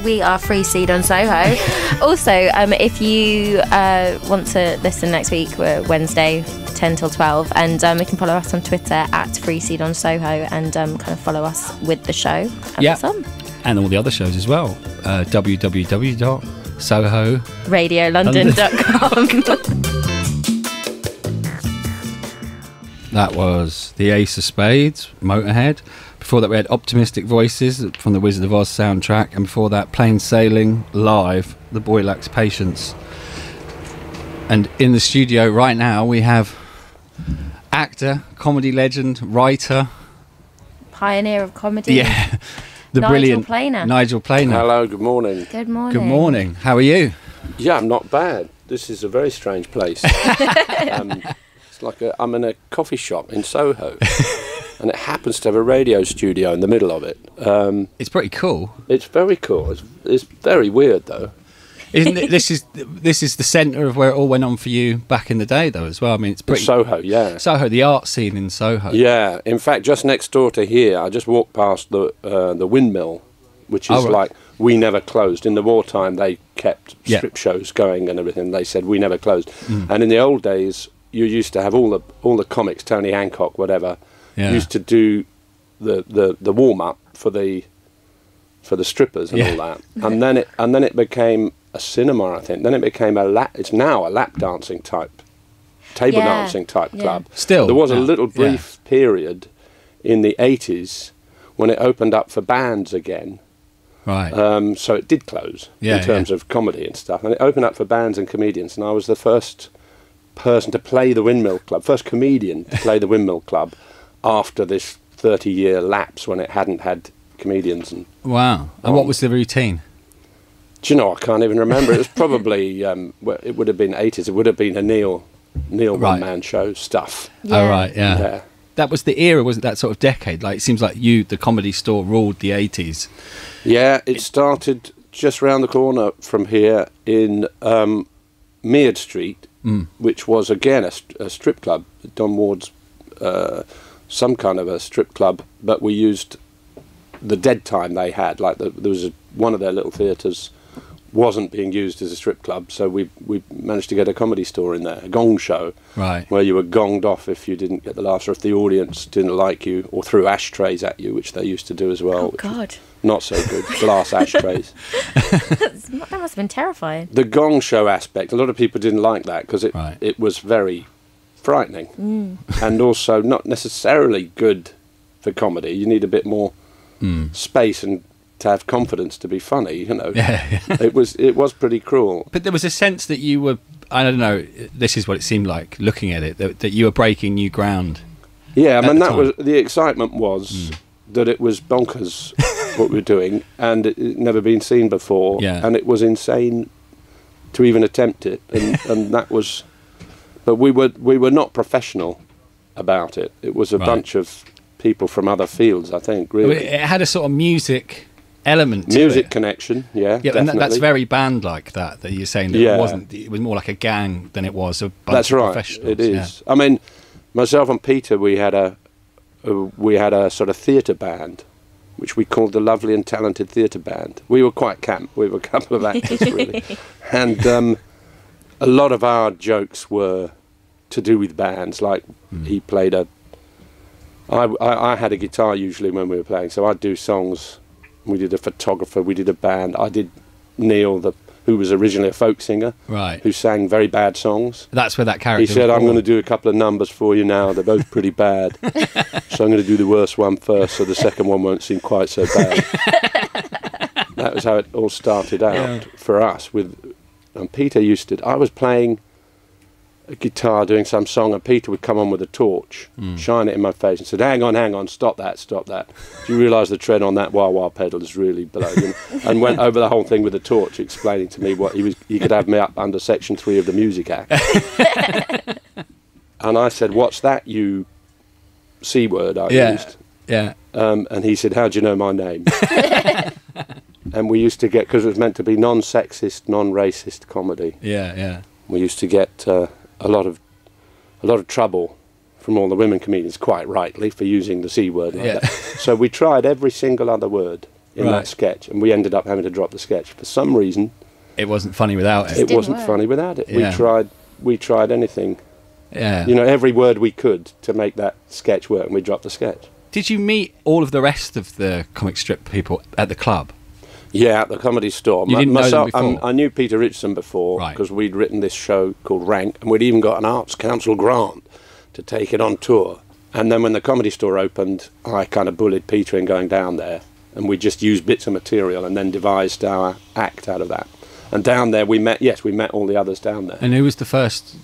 We are Free Seed on Soho. Also, if you want to listen next week, we're Wednesday, 10 till 12, and you can follow us on Twitter at Free Seed on Soho, and kind of follow us with the show. And all the other shows as well. www.sohoradiolondon.com. That was the Ace of Spades, Motorhead. Before that we had Optimistic Voices from the Wizard of Oz soundtrack, and before that Plain Sailing Live, The Boy Lacks Patience. And in the studio right now we have actor, comedy legend, writer, pioneer of comedy. Yeah. The Nigel brilliant Planer. Nigel Planer. Hello, good morning. Good morning. Good morning. How are you? Yeah, I'm not bad. This is a very strange place. It's like I'm in a coffee shop in Soho, and it happens to have a radio studio in the middle of it. It's pretty cool. It's very cool. It's very weird, though. Isn't it? This is the centre of where it all went on for you back in the day, though, as well. I mean, it's pretty... Soho, yeah. Soho, the art scene in Soho. Yeah. In fact, just next door to here, I just walked past the windmill, which is like, we never closed. In the wartime, they kept strip shows going and everything. They said, we never closed. And in the old days, you used to have all the comics, Tony Hancock, whatever, used to do the warm-up for the strippers and all that. And then it became a cinema, I think. Then it became it's now a lap dancing type, table dancing type club. Still, there was a little brief period in the 80s when it opened up for bands again. Right. So it did close in terms of comedy and stuff, and it opened up for bands and comedians. And I was the first person to play the Windmill Club, first comedian to play the Windmill Club after this 30-year lapse when it hadn't had comedians. And wow. And what was the routine? Do you know, I can't even remember. It was probably it would have been 80s. It would have been a Neil one-man show stuff. Oh right, yeah. That was the era, wasn't that sort of decade? Like, it seems like the Comedy Store ruled the 80s. Yeah, it started just round the corner from here in Mead Street, which was again a strip club. Don Ward's some kind of a strip club, but we used the dead time they had. Like there was one of their little theatres wasn't being used as a strip club, so we managed to get a Comedy Store in there, a gong show, right, where you were gonged off if you didn't get the laughs, or if the audience didn't like you, or threw ashtrays at you, which they used to do as well. Oh God, not so good. Glass ashtrays. That must have been terrifying. The gong show aspect, a lot of people didn't like that because it was very frightening, and also not necessarily good for comedy. You need a bit more space and to have confidence to be funny, you know. It was pretty cruel. But there was a sense that you were, I don't know, this is what it seemed like looking at it, that you were breaking new ground. Yeah, I mean, that was the excitement was that it was bonkers what we were doing, and it never been seen before, and it was insane to even attempt it, and that was. But we were not professional about it. It was a bunch of people from other fields, I think. Really, it had a sort of music element, music connection, definitely. And that's very band-like. That you're saying that it wasn't. It was more like a gang than it was a bunch of professionals. It is. I mean, myself and Peter, we had a sort of theatre band, which we called the Lovely and Talented Theatre Band. We were quite camp. We were a couple of actors, really, and a lot of our jokes were to do with bands. Like he played I had a guitar usually when we were playing, so I'd do songs. We did a photographer, we did a band. I did Neil, who was originally a folk singer, who sang very bad songs. That's where that character. He said, "I'm going to do a couple of numbers for you now. They're both pretty bad, so I'm going to do the worst one first, so the second one won't seem quite so bad." That was how it all started out for us. And Peter I was playing a guitar doing some song, and Peter would come on with a torch, shine it in my face and said, hang on, stop that. Do you realise the tread on that wah-wah pedal is really below you? And went over the whole thing with a torch, explaining to me what he could have me up under Section 3 of the Music Act. And I said, what's that, you C word I used? Yeah. And he said, how do you know my name? And we used to get, because it was meant to be non-sexist, non-racist comedy. Yeah. We used to get a lot of trouble from all the women comedians, quite rightly, for using the C word like that. So we tried every single other word in that sketch, and we ended up having to drop the sketch. For some reason, it wasn't funny without it. It wasn't funny without it. Yeah. We tried anything. Yeah. You know, every word we could to make that sketch work, and we dropped the sketch. Did you meet all of the rest of the comic strip people at the club? Yeah, at the Comedy Store. You didn't know them before? I knew Peter Richardson before because we'd written this show called Rank, and we'd even got an Arts Council grant to take it on tour. And then when the Comedy Store opened, I kind of bullied Peter in going down there, and we just used bits of material and then devised our act out of that. And down there we met all the others down there. And who was the first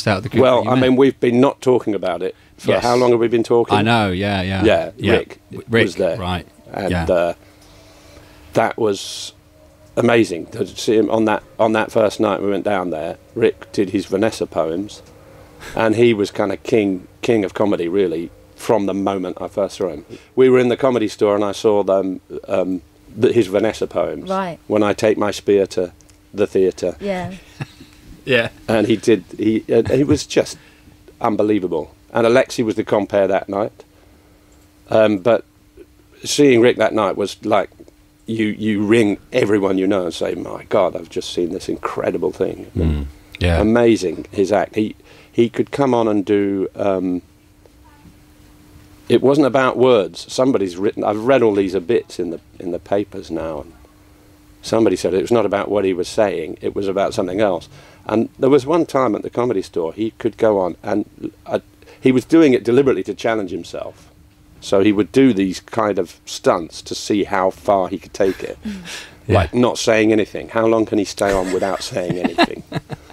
out of the group? Well, I mean, we've been not talking about it for how long have we been talking? I know, yeah. Rik was there. Right. And that was amazing to see him on that first night we went down there. Rik did his Vanessa poems, and he was kind of king of comedy, really, from the moment I first saw him. We were in the Comedy Store, and I saw his Vanessa poems. Right. When I take my spear to the theatre. Yeah. Yeah. And he was just unbelievable. And Alexi was the compere that night. But seeing Rik that night was like, you ring everyone you know and say, my God, I've just seen this incredible thing. Yeah. Amazing, his act. He could come on and do... it wasn't about words. Somebody's written... I've read all these bits in the papers now. And somebody said it was not about what he was saying, it was about something else. And there was one time at the Comedy Store, he could go on, and he was doing it deliberately to challenge himself. So he would do these kind of stunts to see how far he could take it. Like not saying anything. How long can he stay on without saying anything?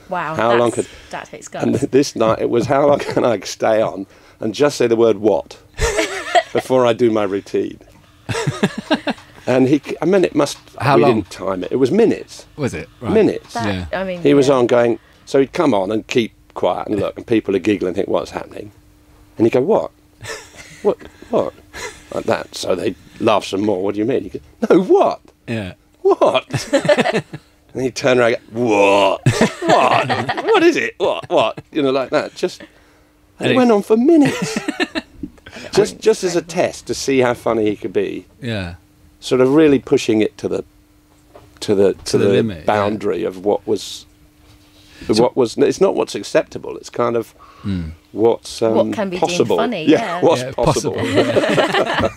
Wow. That takes guts. And this night it was, how long can I stay on and just say the word "what" before I do my routine? And we didn't time it. It was minutes. Was it? Right. Minutes. I mean, he was on going, so he'd come on and keep quiet and look, and people are giggling and think, what's happening? And he'd go, what? What? Like that. So they'd laugh some more. What do you mean? He'd go, no, what? Yeah. What? And he'd turn around and go, what? What? What is it? What? You know, like that. And it went on for minutes. just as a test to see how funny he could be. Yeah. Sort of really pushing it to the limit, boundary of what was. It's not what's acceptable. It's kind of what's what can be possible. deemed funny. What's possible. possible.